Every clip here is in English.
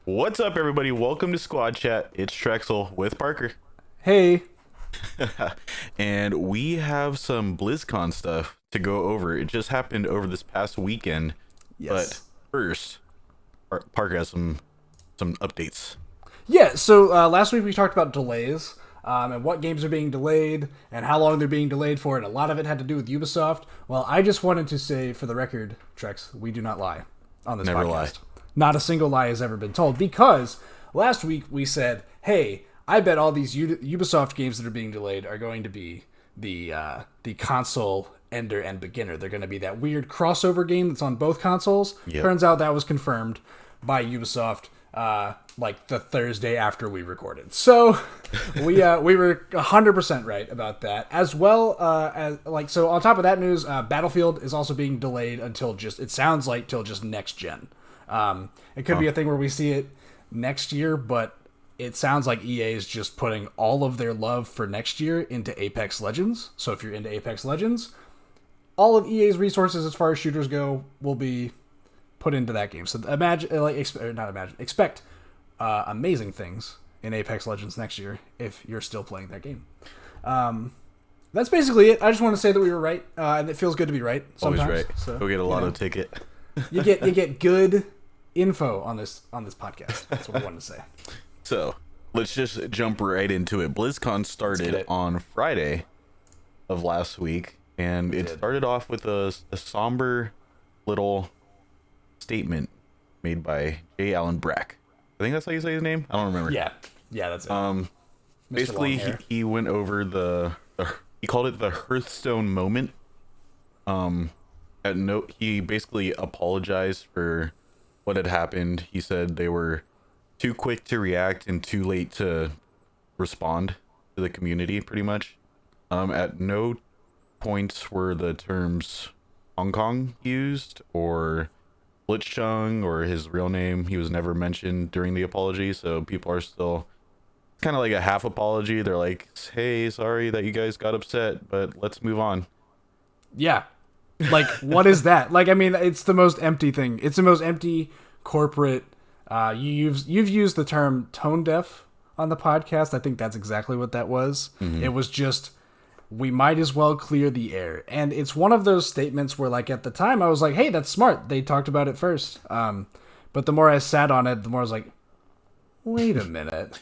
What's up, everybody? Welcome to Squad Chat. It's Trexsol with Parker. Hey. And we have some BlizzCon stuff to go over. It just happened over this past weekend. But Yes. first, Parker has some updates. Yeah, so last week we talked about delays and what games are being delayed and how long they're being delayed for, and a lot of it had to do with Ubisoft. Well, I just wanted to say, for the record, Trex, we do not lie on this Never podcast. lie. Not a single lie has ever been told, because last week we said, hey, I bet all these Ubisoft games that are being delayed are going to be the console Ender and Beginner. They're going to be that weird crossover game that's on both consoles. Yep. Turns out that was confirmed by Ubisoft like the Thursday after we recorded. So we were 100% right about that. As well as so on top of that news, Battlefield is also being delayed until it sounds like till just next gen. It could be a thing where we see it next year, but it sounds like EA is just putting all of their love for next year into Apex Legends. So if you're into Apex Legends, all of EA's resources as far as shooters go will be put into that game. So expect amazing things in Apex Legends next year if you're still playing that game. That's basically it. I just want to say that we were right, and it feels good to be right sometimes. Always right. So, Go get a lotto ticket. you get good info on this podcast. That's what I wanted to say. So let's just jump right into it. BlizzCon started on Friday of last week, and it started off with a somber little statement made by J. Allen Brack. I think that's how you say his name. I don't remember. Yeah, that's it. Basically, he went over he called it the Hearthstone moment. He basically apologized for what had happened. He said they were too quick to react and too late to respond to the community, pretty much. At no points were the terms Hong Kong used or Blitzchung or his real name. He was never mentioned during the apology, so people are still kind of like a half apology. They're like, hey, sorry that you guys got upset, but let's move on. Yeah. Like, what is that? Like, I mean, it's the most empty thing. It's the most empty corporate. You've used the term tone deaf on the podcast. I think that's exactly what that was. Mm-hmm. It was just, we might as well clear the air. And it's one of those statements where, like, at the time I was like, hey, that's smart. They talked about it first. But the more I sat on it, the more I was like, wait a minute.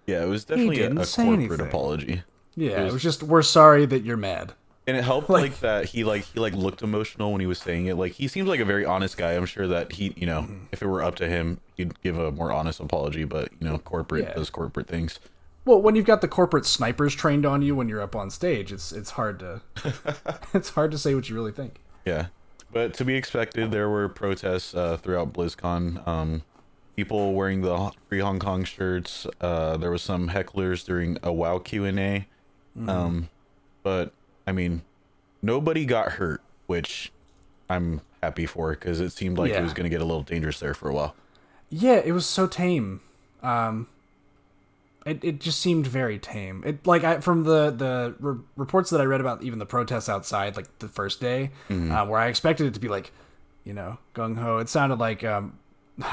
Yeah, it was definitely a corporate apology. Yeah, it was just, we're sorry that you're mad. And it helped like that he looked emotional when he was saying it. Like, he seems like a very honest guy. I'm sure that he, if it were up to him, he'd give a more honest apology, but corporate does corporate things. Well, when you've got the corporate snipers trained on you when you're up on stage, it's hard to it's hard to say what you really think. Yeah. But to be expected, there were protests throughout BlizzCon. People wearing the Free Hong Kong shirts. There was some hecklers during a WoW Q&A. But I mean, nobody got hurt, which I'm happy for, because it seemed like it was going to get a little dangerous there for a while. Yeah, it was so tame. It just seemed very tame. From the reports that I read about even the protests outside, like the first day, where I expected it to be like, gung ho. It sounded like I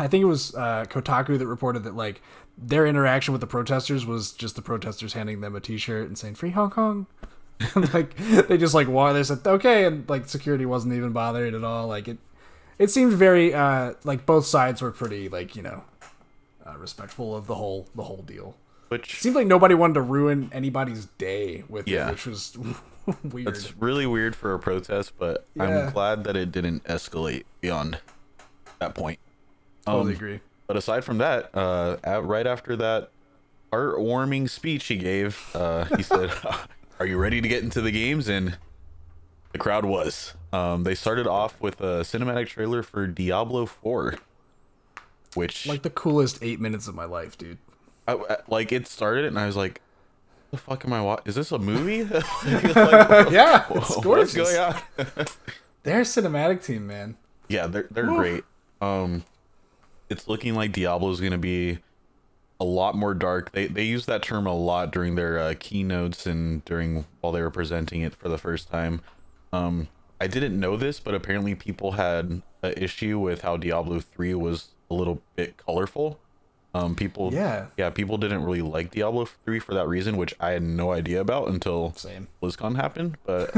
think it was Kotaku that reported that like their interaction with the protesters was just the protesters handing them a T-shirt and saying "Free Hong Kong." Like they just like they said okay, and like security wasn't even bothered at all. Like it seemed very like both sides were pretty like respectful of the whole deal. Which it seemed like nobody wanted to ruin anybody's day with it, which was weird. It's really weird for a protest, but I'm glad that it didn't escalate beyond that point. Totally agree. But aside from that, right after that heartwarming speech he gave, he said, "Are you ready to get into the games?" And the crowd was. They started off with a cinematic trailer for Diablo 4, which like the coolest 8 minutes of my life, dude. Like it started, and I was like, "The fuck am I watching? Is this a movie?" Yeah, it's gorgeous. What's going on? Their cinematic team, man. Yeah, they're great. It's looking like Diablo's gonna be a lot more dark. They use that term a lot during their keynotes and while they were presenting it for the first time. I didn't know this, but apparently people had an issue with how Diablo 3 was a little bit colorful. People, Yeah. yeah, people didn't really like Diablo 3 for that reason, which I had no idea about until Same. BlizzCon happened. But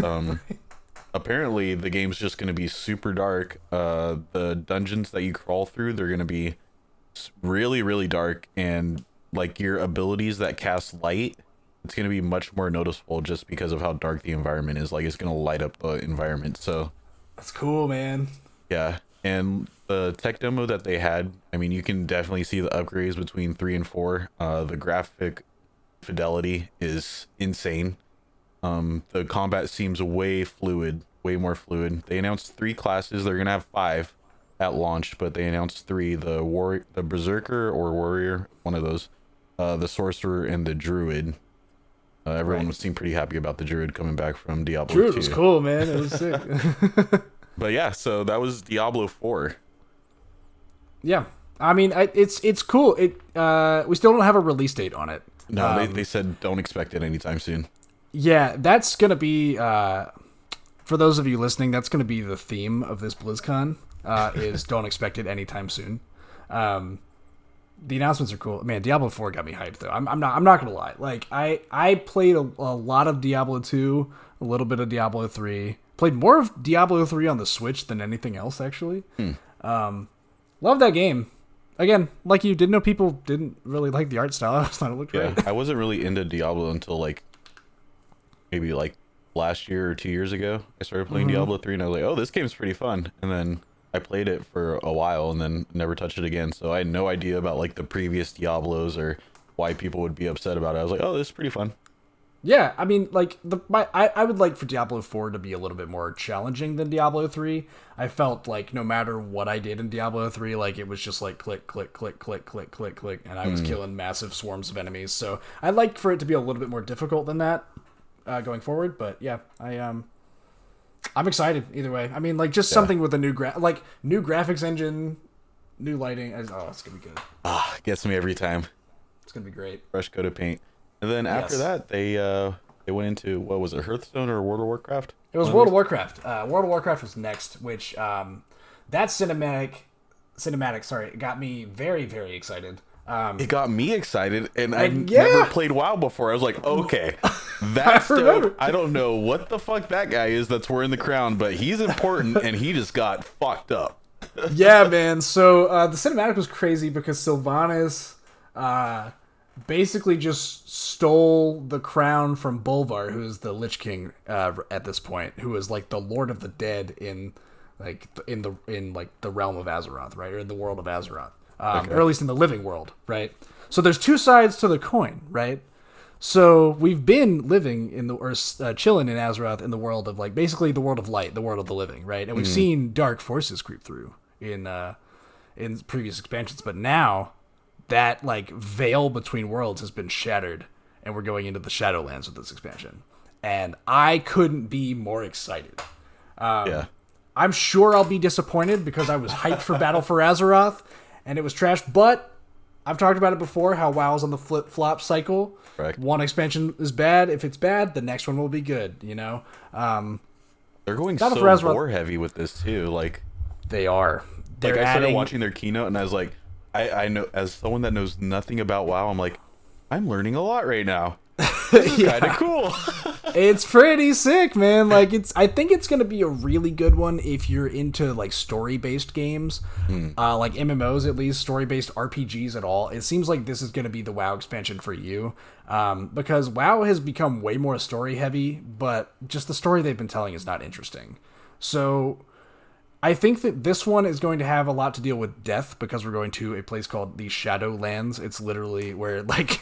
apparently the game's just going to be super dark. The dungeons that you crawl through, they're going to be really, really dark, and like your abilities that cast light, it's going to be much more noticeable just because of how dark the environment is. Like, it's going to light up the environment. So That's cool, man. yeah, and the tech demo that they had, I mean, you can definitely see the upgrades between 3 and 4. The graphic fidelity is insane. The combat seems way fluid, way more fluid. They announced 3 classes. They're gonna have 5 at launch, but they announced 3: the berserker or warrior, one of those, the sorcerer, and the druid. Everyone seemed pretty happy about the druid coming back from Diablo 2. Druid was cool, man. It was sick. But yeah, so that was Diablo 4. Yeah, I mean, it's cool. We still don't have a release date on it. No, they said don't expect it anytime soon. Yeah, that's gonna be for those of you listening. That's gonna be the theme of this BlizzCon. Is don't expect it anytime soon. The announcements are cool. Man, Diablo 4 got me hyped though. I'm not gonna lie. Like I played a lot of Diablo 2, a little bit of Diablo 3. Played more of Diablo 3 on the Switch than anything else, actually. Love that game. Again, like you, didn't know people didn't really like the art style. I just thought it looked great. I wasn't really into Diablo until like maybe like last year or 2 years ago. I started playing Diablo 3 and I was like, oh, this game's pretty fun. And then I played it for a while and then never touched it again. So I had no idea about like the previous Diablos or why people would be upset about it. I was like, oh, this is pretty fun. Yeah, I mean, like I would like for Diablo 4 to be a little bit more challenging than Diablo 3. I felt like no matter what I did in Diablo 3, like it was just like click, click, click, click, click, click, click, and I was killing massive swarms of enemies. So I'd like for it to be a little bit more difficult than that going forward. But yeah, I'm excited either way. I mean, like just something with a new new graphics engine, new lighting. Oh, it's gonna be good. Gets me every time. It's gonna be great. Fresh coat of paint. And then after that, they went into, what was it, Hearthstone or World of Warcraft? It was World of Warcraft. World of Warcraft was next, which that cinematic, sorry, got me very, very excited. It got me excited, and I've never played WoW before. I was like, okay, that's dope. I don't know what the fuck that guy is that's wearing the crown, but he's important, and he just got fucked up. Yeah, man. So the cinematic was crazy because Sylvanas basically just stole the crown from Bolvar, who is the Lich King at this point, who is like the Lord of the Dead in the realm of Azeroth, right, or in the world of Azeroth, or at least in the living world, right. So there's two sides to the coin, right. So we've been living chilling in Azeroth in the world of like basically the world of light, the world of the living, right, and we've seen dark forces creep through in previous expansions, but now that like veil between worlds has been shattered and we're going into the Shadowlands with this expansion, and I couldn't be more excited. I'm sure I'll be disappointed because I was hyped for Battle for Azeroth and it was trash, but I've talked about it before, how WoW's on the flip-flop cycle. Correct. One expansion is bad. If it's bad, the next one will be good, you know. They're going Battle so for Azeroth, lore heavy with this too. Like they are. They're I started adding, watching their keynote and I was like, I know, as someone that knows nothing about WoW, I'm like, I'm learning a lot right now. This is kind of cool. It's pretty sick, man. Like I think it's gonna be a really good one if you're into like story-based games, like MMOs, at least story-based RPGs at all. It seems like this is gonna be the WoW expansion for you, because WoW has become way more story-heavy, but just the story they've been telling is not interesting. So I think that this one is going to have a lot to deal with death because we're going to a place called the Shadowlands. It's literally where like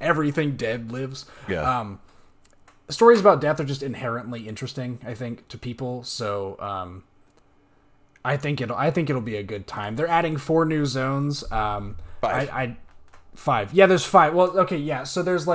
everything dead lives. Yeah. Stories about death are just inherently interesting, I think, to people. So I think it'll be a good time. They're adding 4 new zones. 5. 5. Yeah, there's 5. Well, okay, yeah. So there's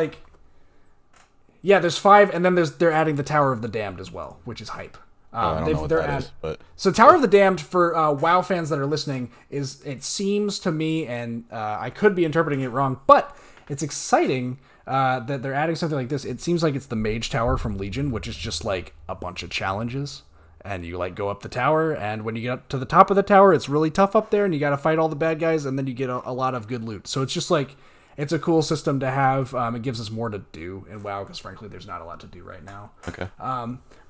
there's 5, and then they're adding the Tower of the Damned as well, which is hype. I don't know what that is, but so Tower of the Damned, for WoW fans that are listening, it seems to me, and I could be interpreting it wrong, but it's exciting that they're adding something like this. It seems like it's the Mage Tower from Legion, which is just like a bunch of challenges, and you like go up the tower, and when you get up to the top of the tower, it's really tough up there, and you got to fight all the bad guys, and then you get a lot of good loot. So it's just like, it's a cool system to have. It gives us more to do in WoW, because frankly, there's not a lot to do right now. Okay.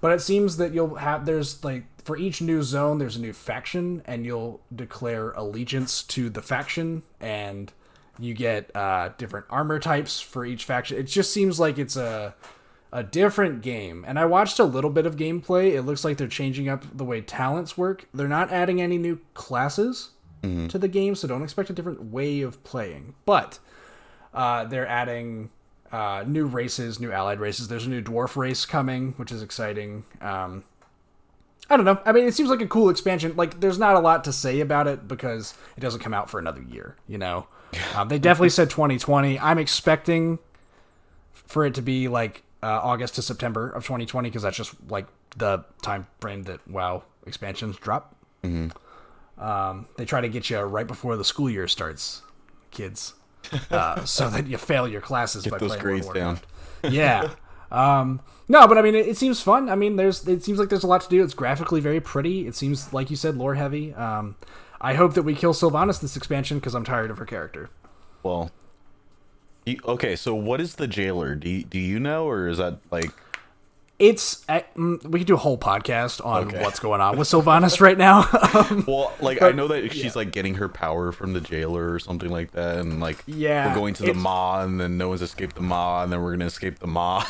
But it seems that there's like, for each new zone, there's a new faction, and you'll declare allegiance to the faction, and you get different armor types for each faction. It just seems like it's a different game. And I watched a little bit of gameplay. It looks like they're changing up the way talents work. They're not adding any new classes to the game, so don't expect a different way of playing. But they're adding new races, new allied races. There's a new dwarf race coming, which is exciting. I don't know. I mean, it seems like a cool expansion. Like, there's not a lot to say about it because it doesn't come out for another year, you know? They definitely said 2020. I'm expecting for it to be like August to September of 2020, because that's just like the time frame that WoW expansions drop. They try to get you right before the school year starts, kids, so that you fail your classes by those playing grades World of down. Warcraft. Yeah. No, but I mean, it seems fun. I mean, it seems like there's a lot to do. It's graphically very pretty. It seems, like you said, lore heavy. I hope that we kill Sylvanas this expansion, because I'm tired of her character. Well, okay, so what is the jailer? Do you know, or is that like... It's we could do a whole podcast on what's going on with Sylvanas right now. Well, like, I know that she's like getting her power from the jailer or something like that, and like we're going to the Maw, and then no one's escaped the Maw, and then we're gonna escape the Maw.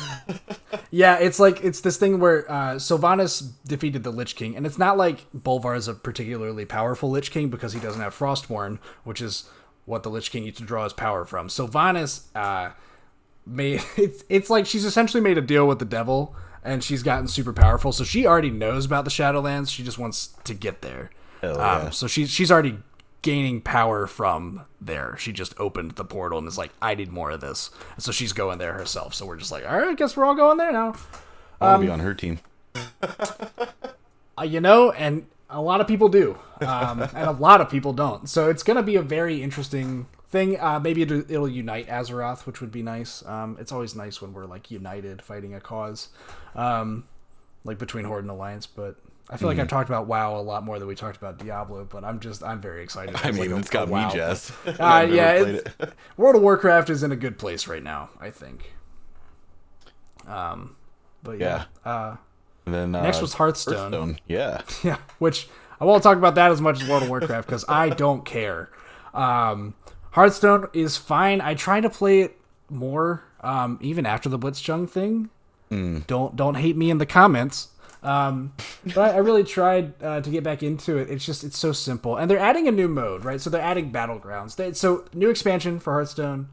Yeah, it's like, it's this thing where Sylvanas defeated the Lich King, and it's not like Bolvar is a particularly powerful Lich King because he doesn't have Frostborn, which is what the Lich King used to draw his power from. Sylvanas it's like she's essentially made a deal with the devil, and she's gotten super powerful, so she already knows about the Shadowlands. She just wants to get there. So she's already gaining power from there. She just opened the portal and is like, I need more of this. And so she's going there herself. So we're just like, all right, I guess we're all going there now. I want to be on her team. You know, and a lot of people do, and a lot of people don't. So it's going to be a very interesting thing. Maybe it'll unite Azeroth, which would be nice. It's always nice when we're like united fighting a cause, like between Horde and Alliance. But I feel like I've talked about WoW a lot more than we talked about Diablo. But I'm very excited. I mean, it's got me jazzed. Yeah, World of Warcraft is in a good place right now, I think. But yeah. And then next was Hearthstone. Yeah. Yeah, which I won't talk about that as much as World of Warcraft because I don't care. Hearthstone is fine. I try to play it more, even after the Blitzchung thing. Don't hate me in the comments. But I really tried to get back into it. It's so simple, and they're adding a new mode, right? So they're adding battlegrounds. So new expansion for Hearthstone.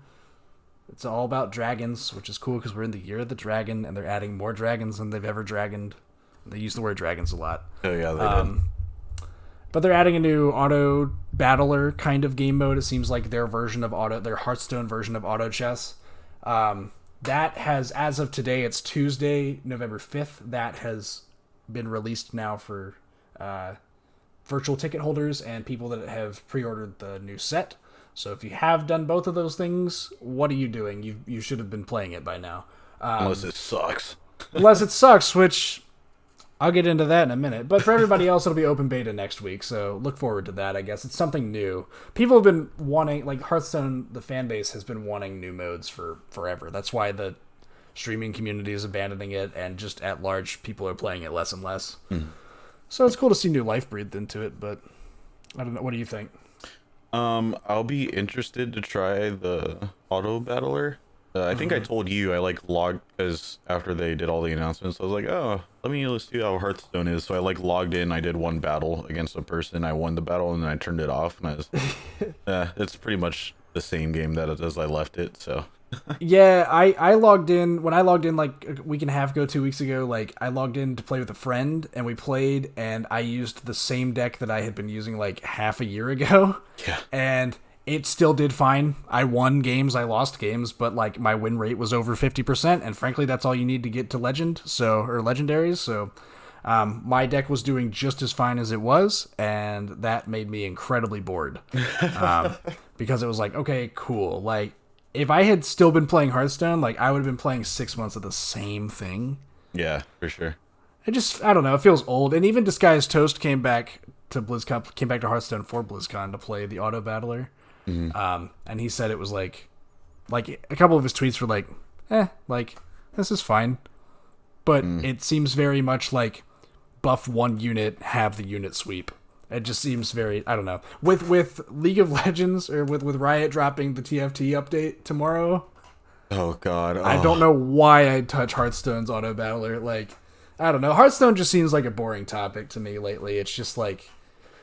It's all about dragons, which is cool because we're in the year of the dragon, and they're adding more dragons than they've ever dragoned. They use the word dragons a lot. Oh yeah, they did. But they're adding a new auto battler kind of game mode. It seems like their Hearthstone version of auto chess. That has, as of today, it's Tuesday, November 5th. That has been released now for virtual ticket holders and people that have pre-ordered the new set. So if you have done both of those things, what are you doing? You should have been playing it by now. Unless it sucks. Unless it sucks, which I'll get into that in a minute. But for everybody else, it'll be open beta next week, so look forward to that, I guess. It's something new. People have been wanting, like Hearthstone, the fan base has been wanting new modes for forever. That's why the streaming community is abandoning it, and just at large, people are playing it less and less. So it's cool to see new life breathed into it, but I don't know. What do you think? I'll be interested to try the auto battler. I think I told you I like logged, because after they did all the announcements, I was like, oh, let's see how Hearthstone is. So I like logged in. I did one battle against a person. I won the battle and then I turned it off. And I was, it's pretty much the same game that as I left it. So yeah, I logged in when I logged in like a week and a half ago, 2 weeks ago. Like I logged in to play with a friend and we played, and I used the same deck that I had been using like half a year ago. Yeah, and it still did fine. I won games, I lost games, but like my win rate was over 50%, and frankly, that's all you need to get to legend, or legendaries. So, my deck was doing just as fine as it was, and that made me incredibly bored, because it was like, okay, cool. Like, if I had still been playing Hearthstone, like I would have been playing 6 months of the same thing. Yeah, for sure. I don't know, it feels old. And even Disguised Toast came back to BlizzCon, came back to Hearthstone for BlizzCon to play the auto battler. And he said it was like a couple of his tweets were like, like this is fine, but it seems very much like buff one unit, have the unit sweep. It just seems very, I don't know. With League of Legends, or with Riot dropping the TFT update tomorrow. Oh god. I don't know why I'd touch Hearthstone's auto battler. Like, I don't know. Hearthstone just seems like a boring topic to me lately. It's just like,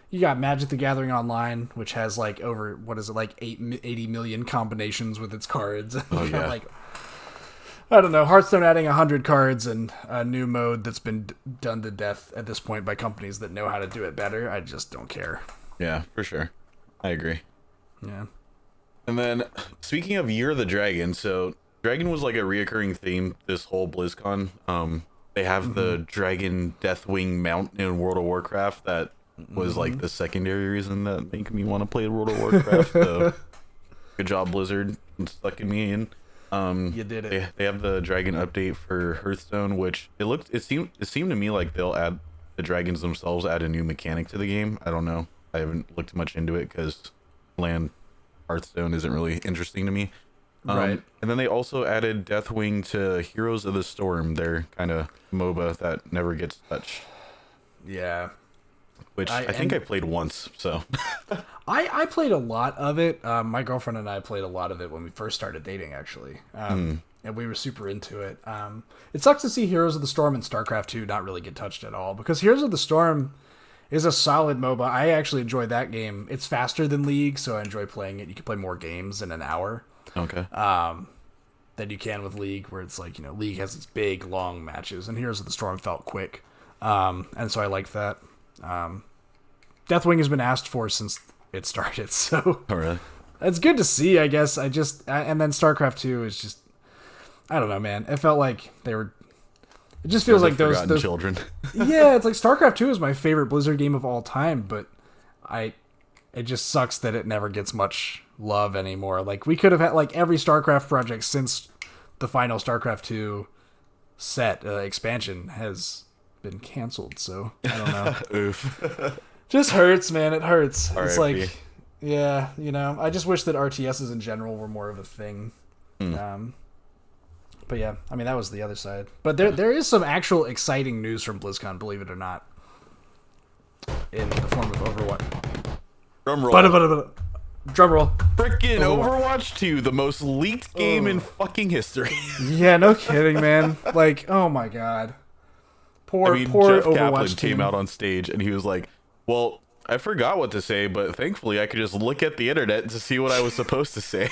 you got Magic the Gathering Online, which has like over, what is it, like 80 million combinations with its cards. Oh, yeah. Like, I don't know, Hearthstone adding 100 cards and a new mode that's been done to death at this point by companies that know how to do it better. I just don't care. Yeah, for sure. I agree. Yeah. And then, speaking of Year of the Dragon, so Dragon was like a reoccurring theme this whole BlizzCon. They have the Dragon Deathwing mount in World of Warcraft that was like the secondary reason that made me want to play World of Warcraft. So, good job, Blizzard, sucking me in. You did it. They have the dragon update for Hearthstone, which it seemed to me like they'll add the dragons themselves, add a new mechanic to the game. I don't know. I haven't looked much into it because land Hearthstone isn't really interesting to me. Right. And then they also added Deathwing to Heroes of the Storm, their kind of MOBA that never gets touched. Yeah. Which I think I played once, so. I played a lot of it. My girlfriend and I played a lot of it when we first started dating, actually. And we were super into it. It sucks to see Heroes of the Storm and StarCraft 2 not really get touched at all, because Heroes of the Storm is a solid MOBA. I actually enjoy that game. It's faster than League, so I enjoy playing it. You can play more games in an hour. Okay. Than you can with League, where it's like, League has its big, long matches, and Heroes of the Storm felt quick. And so I liked that. Deathwing has been asked for since it started, so Oh, really? it's good to see, I guess. And then StarCraft 2 is just, I don't know, man. It felt like they were. It just feels like those children. Yeah, it's like StarCraft 2 is my favorite Blizzard game of all time, but it just sucks that it never gets much love anymore. Like, we could have had like every StarCraft project since the final StarCraft 2 set expansion has been canceled, so I don't know. Oof. Just hurts, man. It hurts. It's R.I.P. like, yeah, I just wish that RTSs in general were more of a thing. But yeah, I mean, that was the other side. But there is some actual exciting news from BlizzCon, believe it or not, in the form of Overwatch. Drum roll. Drum roll. Freaking Overwatch 2, the most leaked game in fucking history. Yeah, no kidding, man. Like, oh my god. Poor Jeff Overwatch Kaplan team. came out on stage and he was like, well, I forgot what to say, but thankfully I could just look at the internet to see what I was supposed to say.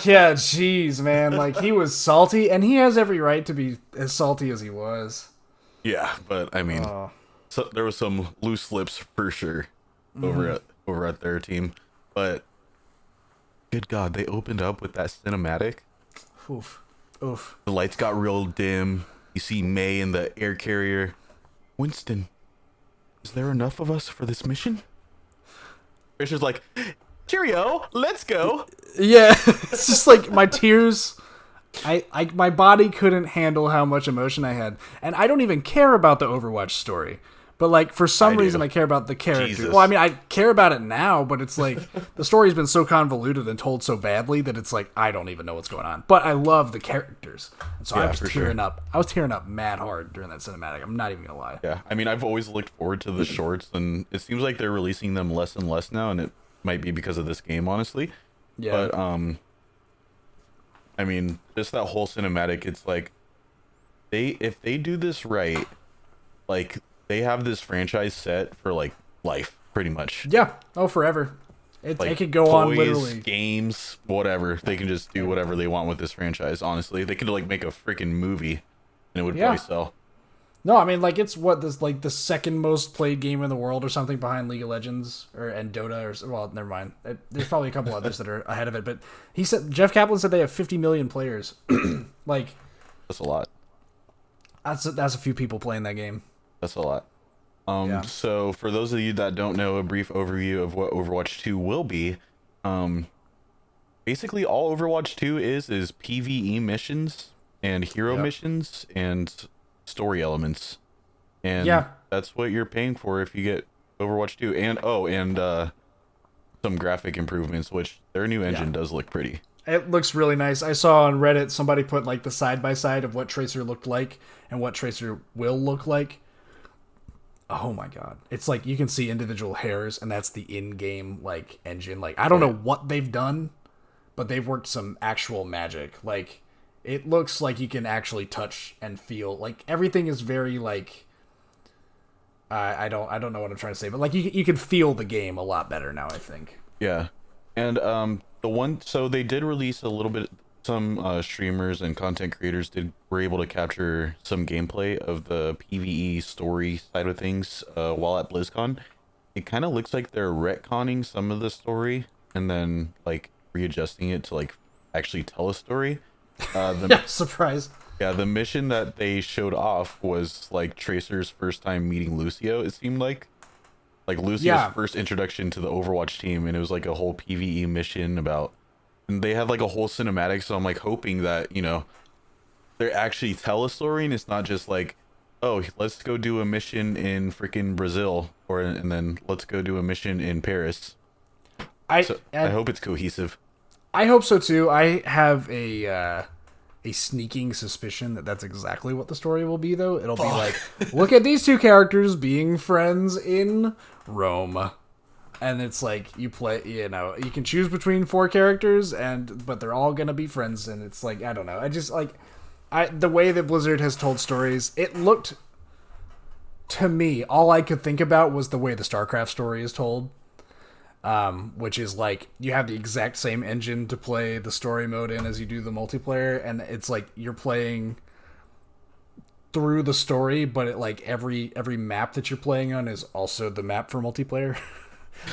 Yeah, jeez, man. Like, he was salty, and he has every right to be as salty as he was. Yeah, but I mean, so there was some loose lips for sure over at their team. But good God, they opened up with that cinematic. Oof. The lights got real dim. You see May in the air carrier. Winston, is there enough of us for this mission? Richard's like, cheerio, let's go. Yeah, it's just like my tears. My body couldn't handle how much emotion I had, and I don't even care about the Overwatch story. But like, for some reason, I care about the character. Jesus. Well, I mean, I care about it now, but it's like the story's been so convoluted and told so badly that it's like I don't even know what's going on. But I love the characters, and so I was tearing up. I was tearing up mad hard during that cinematic. I'm not even gonna lie. Yeah, I mean, I've always looked forward to the shorts, and it seems like they're releasing them less and less now, and it might be because of this game, honestly. Yeah. But I mean, just that whole cinematic, it's like if they do this right, like they have this franchise set for like life, pretty much. Yeah. Oh, forever. It could go toys, on literally. Games, whatever. They can just do whatever they want with this franchise. Honestly, they could like make a freaking movie, and it would probably sell. No, I mean, like, it's like the second most played game in the world or something behind League of Legends and Dota well, never mind. There's probably a couple others that are ahead of it, but Jeff Kaplan said they have 50 million players. Like, That's a lot. That's a few people playing that game. That's a lot. So for those of you that don't know, a brief overview of what Overwatch 2 will be. Basically all Overwatch 2 is PvE missions and hero missions and story elements. and Yeah. that's what you're paying for if you get Overwatch 2. And some graphic improvements, which their new Yeah. engine does look pretty. It looks really nice. I saw on Reddit somebody put like the side by side of what Tracer looked like and what Tracer will look like. Oh my god. It's like you can see individual hairs and that's the in-game like engine. Like I don't know what they've done, but they've worked some actual magic. Like it looks like you can actually touch and feel. Like everything is very like I don't know what I'm trying to say, but like you can feel the game a lot better now, I think. Yeah, and so they did release a little bit. Some streamers and content creators were able to capture some gameplay of the PvE story side of things while at BlizzCon. It kind of looks like they're retconning some of the story and then like readjusting it to like actually tell a story. Yeah, surprise. Yeah, the mission that they showed off was like Tracer's first time meeting Lucio. It seemed like Lucio's first introduction to the Overwatch team, and it was like a whole PvE mission about. And they had like a whole cinematic, so I'm like hoping that, they actually tell a story and it's not just like, oh, let's go do a mission in freaking Brazil and then let's go do a mission in Paris. I hope it's cohesive. I hope so too. I have a sneaking suspicion that that's exactly what the story will be, though. It'll be like, look at these two characters being friends in Rome. And it's like you play, you can choose between 4 characters, but they're all gonna be friends. And it's like I don't know. I just like the way that Blizzard has told stories. It looked to me, all I could think about was the way the StarCraft story is told, which is like you have the exact same engine to play the story mode in as you do the multiplayer, and it's like you're playing through the story, but it like every map that you're playing on is also the map for multiplayer.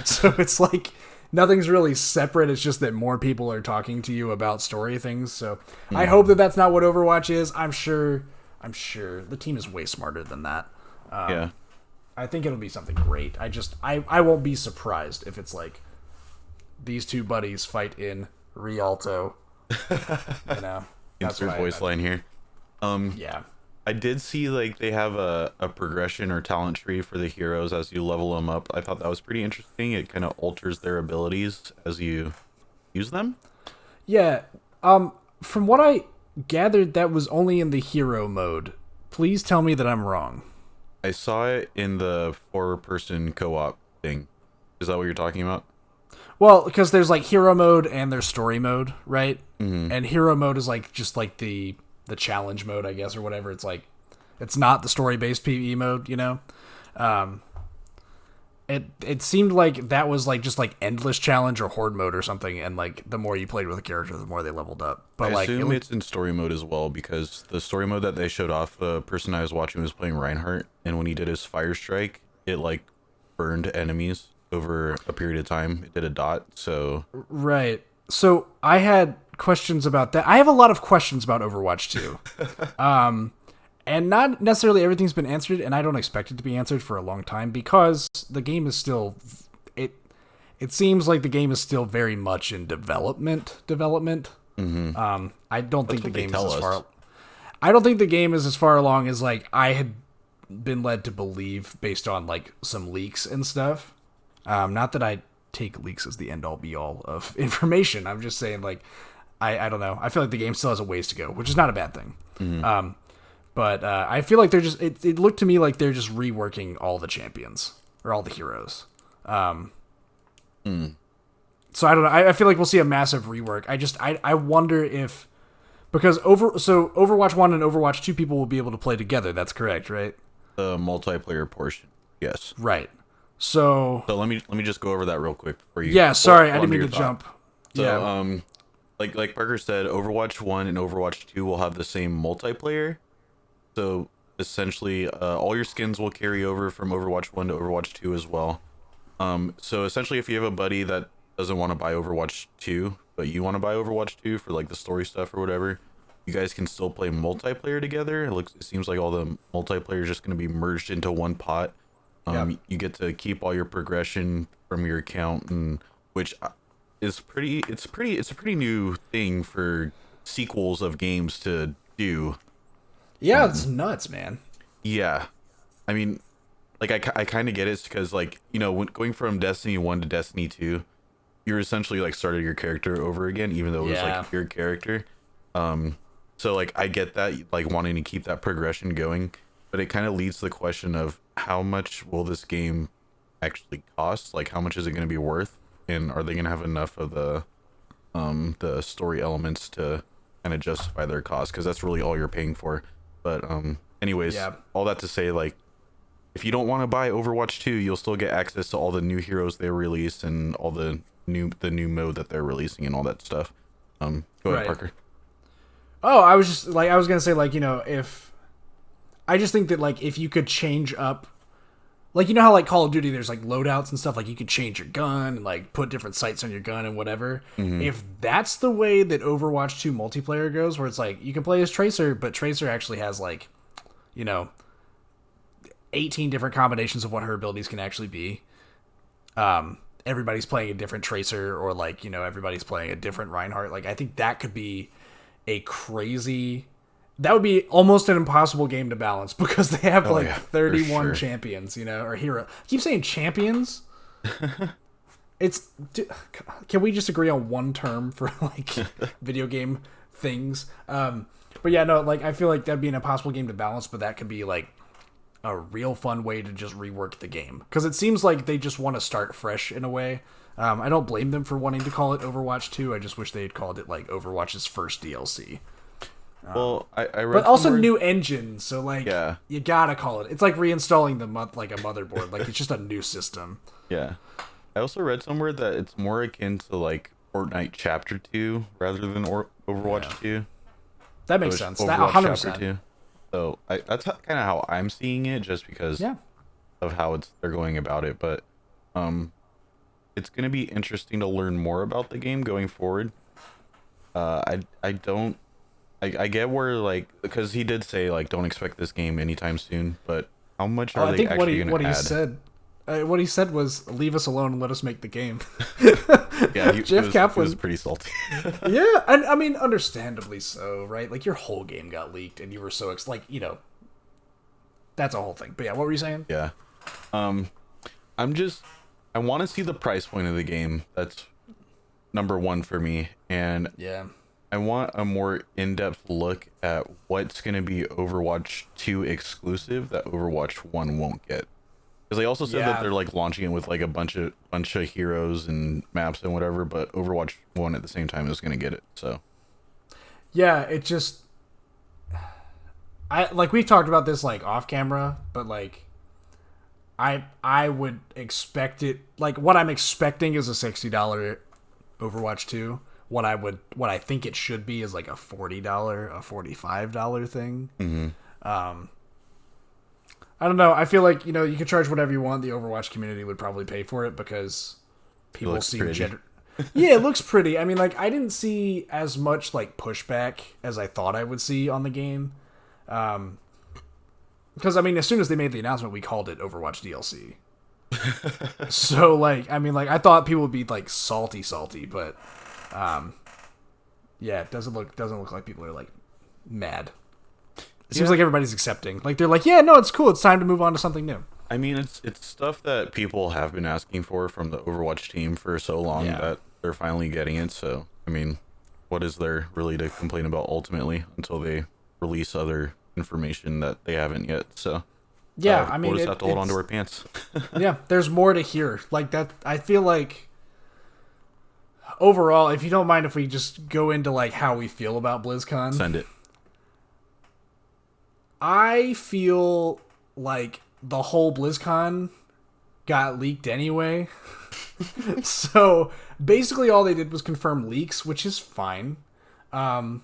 So it's like nothing's really separate. It's just that more people are talking to you about story things. So I hope that that's not what Overwatch is. I'm sure the team is way smarter than that. Yeah. I think it'll be something great. I won't be surprised if it's like these two buddies fight in Rialto. Insert voice line here. Yeah. I did see like they have a progression or talent tree for the heroes as you level them up. I thought that was pretty interesting. It kind of alters their abilities as you use them. Yeah. From what I gathered, that was only in the hero mode. Please tell me that I'm wrong. I saw it in the 4-person co-op thing. Is that what you're talking about? Well, because there's like hero mode and there's story mode, right? Mm-hmm. And hero mode is like just like the challenge mode, I guess, or whatever. It's like it's not the story-based PvE mode, It seemed like that was like just like endless challenge or horde mode or something, and like the more you played with a character, the more they leveled up. But I assume it's in story mode as well, because the story mode that they showed off, the person I was watching was playing Reinhardt, and when he did his fire strike, it like burned enemies over a period of time. It did a dot, so right. So I had questions about that. I have a lot of questions about Overwatch 2. And not necessarily everything's been answered, and I don't expect it to be answered for a long time, because the game is still it seems like the game is still very much in development. mm-hmm. I don't think the game is as far. us. I don't think the game is as far along as like I had been led to believe based on like some leaks and stuff. Not that I take leaks as the end all be all of information. I'm just saying like I don't know. I feel like the game still has a ways to go, which is not a bad thing. Mm-hmm. But I feel like they're just it looked to me like they're just reworking all the champions or all the heroes. So I don't know. I feel like we'll see a massive rework. I wonder if because Overwatch 1 and Overwatch 2 people will be able to play together. That's correct, right? The multiplayer portion. Yes. Right. So let me just go over that real quick for you. Yeah, sorry, I didn't mean to jump. So yeah. Like Parker said, Overwatch 1 and Overwatch 2 will have the same multiplayer. So essentially, all your skins will carry over from Overwatch 1 to Overwatch 2 as well. So essentially, if you have a buddy that doesn't want to buy Overwatch 2, but you want to buy Overwatch 2 for like the story stuff or whatever, you guys can still play multiplayer together. It seems like all the multiplayer is just going to be merged into one pot. You get to keep all your progression from your account, and which is it's a pretty new thing for sequels of games to do. Yeah, it's nuts, man. Yeah. I mean, like I kind of get it because like when going from Destiny 1 to Destiny 2, you're essentially like started your character over again, even though it was Yeah. like your character. So like I get that, like wanting to keep that progression going, but it kind of leads to the question of how much will this game actually cost? Like how much is it going to be worth, and are they going to have enough of the story elements to kind of justify their cost? Because that's really all you're paying for. But anyways, Yeah. all that to say, like if you don't want to buy Overwatch 2, you'll still get access to all the new heroes they release and all the new mode that they're releasing and all that stuff. Go ahead, Right. Parker. Oh, I was just like I was gonna say like if I just think that like if you could change up like how like Call of Duty there's like loadouts and stuff like you could change your gun and like put different sights on your gun and whatever. If that's the way that Overwatch 2 multiplayer goes, where it's like you can play as Tracer, but Tracer actually has like you know 18 different combinations of what her abilities can actually be. Everybody's playing a different Tracer, or like everybody's playing a different Reinhardt. Like I think that could be a crazy. That would be almost an impossible game to balance because they have Oh, like yeah, for 31 sure. champions, or hero. I keep saying champions. It's. Can we just agree on one term for like video game things? But yeah, no, like I feel like that'd be an impossible game to balance, but that could be like a real fun way to just rework the game because it seems like they just want to start fresh in a way. I don't blame them for wanting to call it Overwatch 2. I just wish they had called it like Overwatch's first DLC. Well, I read But also somewhere- new engine, so like Yeah. you gotta call it. It's like reinstalling like a motherboard. Like it's just a new system. Yeah. I also read somewhere that it's more akin to like Fortnite Chapter 2 rather than Overwatch 2. That makes So sense. it's That Overwatch 100%. 2. So that's kind of how I'm seeing it, just because Yeah. of how they're going about it. But it's gonna be interesting to learn more about the game going forward. I get where like because he did say like don't expect this game anytime soon, but how much are I they think actually gonna what he add? said. What he said was, "Leave us alone and let us make the game." Yeah, Jeff he Kaplan. was pretty salty. Yeah, and I mean, understandably so, right? Like your whole game got leaked, and you were so that's a whole thing. But yeah, what were you saying? Yeah. I want to see the price point of the game. That's number one for me. And Yeah, I want a more in-depth look at what's going to be Overwatch 2 exclusive that Overwatch 1 won't get. Because they also said Yeah. that they're like launching it with like a bunch of heroes and maps and whatever, but Overwatch 1 at the same time is going to get it. So, yeah. It just, I like we've talked about this like off camera, but like, I would expect it. Like what I'm expecting is a $60 Overwatch 2. What I think it should be is like a $40, a $45 thing. I don't know. I feel like you can charge whatever you want. The Overwatch community would probably pay for it because people looks seem pretty. yeah, it looks pretty. I mean, like I didn't see as much like pushback as I thought I would see on the game. Because I mean, as soon as they made the announcement, we called it Overwatch DLC. So like, I mean, like I thought people would be like salty, but yeah, it doesn't look like people are like mad. It seems like everybody's accepting. Like they're like, yeah, no, it's cool. It's time to move on to something new. I mean, it's stuff that people have been asking for from the Overwatch team for so long Yeah. that they're finally getting it. So, I mean, what is there really to complain about ultimately until they release other information that they haven't yet? So, Yeah, I mean, we'll just have to hold on to it's- our pants. yeah, there's more to hear. Like that, I feel like overall, if you don't mind, if we just go into like how we feel about BlizzCon, Send it. I feel like the whole BlizzCon got leaked anyway. So basically, all they did was confirm leaks, which is fine. And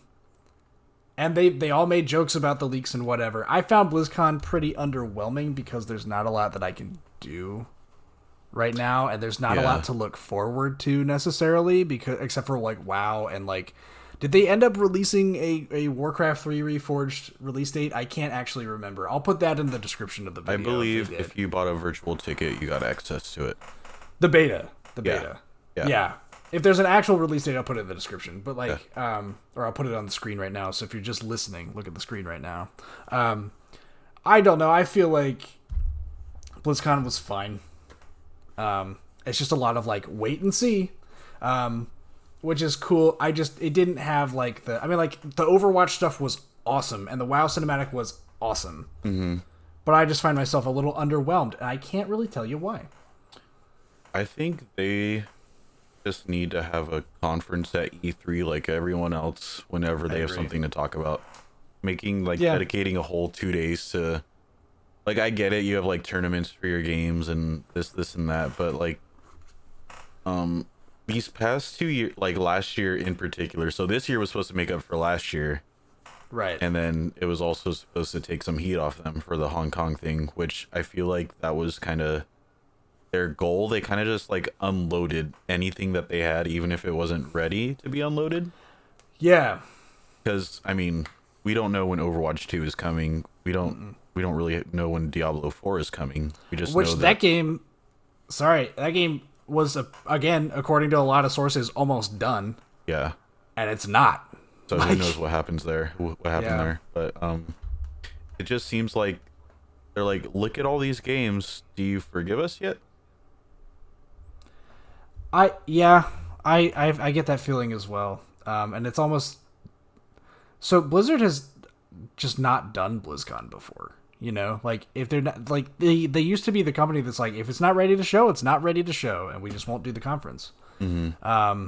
they all made jokes about the leaks and whatever. I found BlizzCon pretty underwhelming because there's not a lot that I can do right now, and there's not a Yeah. lot to look forward to necessarily, because except for like WoW and like. Did they end up releasing a Warcraft 3 Reforged release date? I can't actually remember. I'll put that in the description of the I video. believe they if did. you bought a virtual ticket, you got access to it. The beta. Yeah. Yeah. If there's an actual release date, I'll put it in the description. But like, or I'll put it on the screen right now. So if you're just listening, look at the screen right now. I don't know. I feel like BlizzCon was fine. It's just a lot of like wait and see, which is cool. It didn't have like the Overwatch stuff was awesome and the WoW cinematic was awesome. Mm-hmm. But I just find myself a little underwhelmed, and I can't really tell you why. I think they just need to have a conference at E3 like everyone else whenever they have something to talk about. Dedicating a whole 2 days to, like, I get it, you have like tournaments for your games and this and that, but like these past 2 years, like last year in particular, so this year was supposed to make up for last year, right? And then it was also supposed to take some heat off them for the Hong Kong thing, which I feel like that was kind of their goal. They kind of just like unloaded anything that they had, even if it wasn't ready to be unloaded. Yeah, because I mean, we don't know when Overwatch 2 is coming. We don't really know when Diablo 4 is coming. We just know that game was again, according to a lot of sources, almost done. Yeah, and it's not. So who knows what happens there? What happened there? But it just seems like they're like, look at all these games. Do you forgive us yet? I get that feeling as well. And it's almost so Blizzard has just not done BlizzCon before. You know, like if they're not like they used to be the company that's like, if it's not ready to show, it's not ready to show, and we just won't do the conference. Mm-hmm.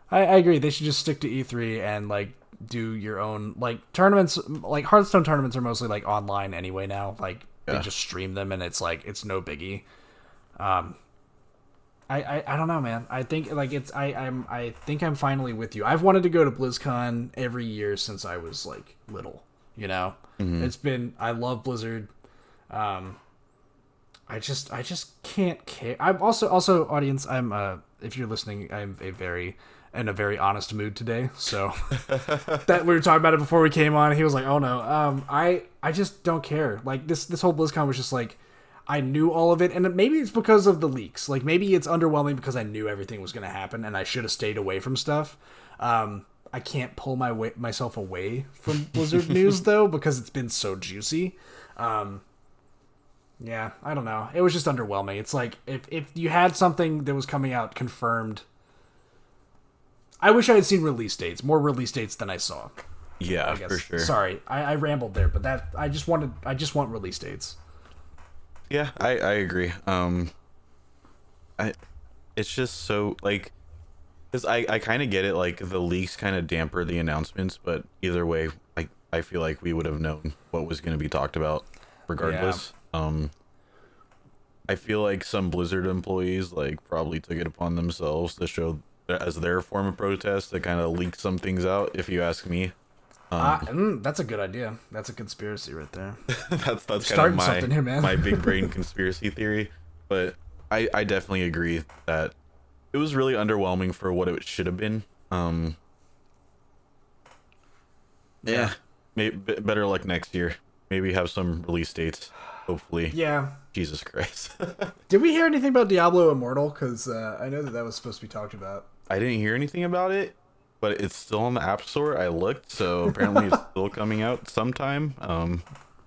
I agree. They should just stick to E3 and like do your own like tournaments. Like Hearthstone tournaments are mostly like online anyway now. Like they just stream them, and it's like it's no biggie. I don't know, man. I think like I think I'm finally with you. I've wanted to go to BlizzCon every year since I was like little. You know, I love Blizzard. I just can't care. I'm also audience. If you're listening, I'm in a very honest mood today. So that we were talking about it before we came on. He was like, "Oh no, I just don't care." Like this whole BlizzCon was just like, I knew all of it, and maybe it's because of the leaks. Like maybe it's underwhelming because I knew everything was going to happen, and I should have stayed away from stuff. I can't pull myself away from Blizzard news though because it's been so juicy. Yeah, I don't know. It was just underwhelming. It's like if you had something that was coming out confirmed. I wish I had seen more release dates than I saw. Yeah, for sure. Sorry, I rambled there, but I just want release dates. Yeah, I agree. It's just so like, because I kind of get it. Like the leaks kind of damper the announcements, but either way, I feel like we would have known what was going to be talked about, regardless. Yeah. I feel like some Blizzard employees like probably took it upon themselves to show as their form of protest to kind of leak some things out. If you ask me. That's a good idea. That's a conspiracy right there. that's kind of my big brain conspiracy theory. But I definitely agree that it was really underwhelming for what it should have been. Yeah. Maybe better luck next year. Maybe have some release dates. Hopefully. Yeah. Jesus Christ. Did we hear anything about Diablo Immortal? Because I know that was supposed to be talked about. I didn't hear anything about it. But it's still on the App Store. I looked, so apparently it's still coming out sometime.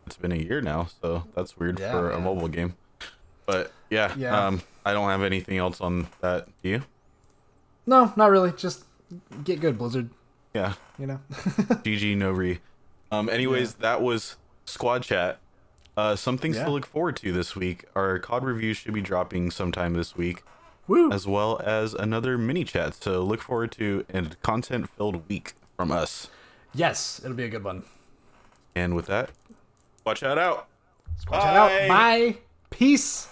It's been a year now, so that's weird for a mobile game. But yeah. I don't have anything else on that. Do you? No, not really. Just get good, Blizzard. Yeah. You know. GG, no re. Anyways, that was Squad Chat. Some things to look forward to this week. Our COD review should be dropping sometime this week. Woo. As well as another mini chat. So look forward to a content-filled week from us. Yes, it'll be a good one. And with that, watch that out. Watch that out. Bye. Peace.